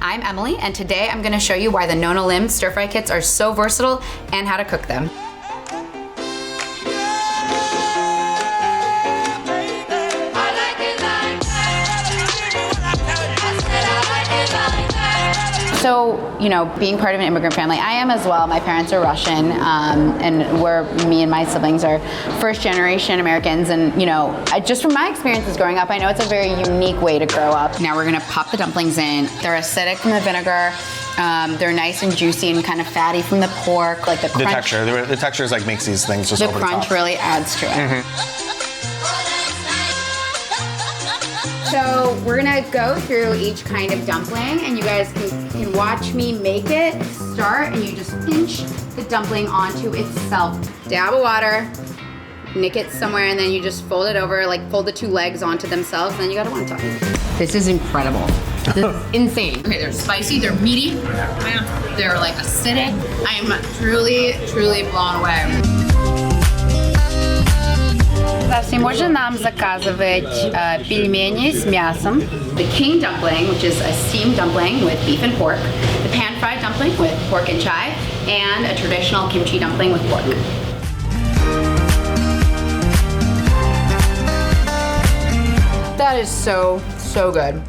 I'm Emily, and today I'm gonna show you why the Nona Lim stir-fry kits are so versatile and how to cook them. So, you know, being part of an immigrant family, I am as well. My parents are Russian, and me and my siblings are first generation Americans. And, you know, just from my experiences growing up, I know it's a very unique way to grow up. Now we're gonna pop the dumplings in. They're acidic from the vinegar. They're nice and juicy and kind of fatty from the pork, like the crunch. The texture is like makes these things just over the top. The crunch really adds to it. So we're gonna go through each kind of dumpling, and you guys can watch me make it start, and you just pinch the dumpling onto itself. Dab of water, nick it somewhere, and then you just fold it over, like fold the two legs onto themselves, and then you got a wonton. This is incredible. This is insane. Okay, they're spicy, they're meaty, they're like acidic. I am truly, truly blown away. Можете нам заказывать пельмени с мясом. The king dumpling, which is a steamed dumpling with beef and pork. The pan-fried dumpling with pork and chive. And a traditional kimchi dumpling with pork. That is so good.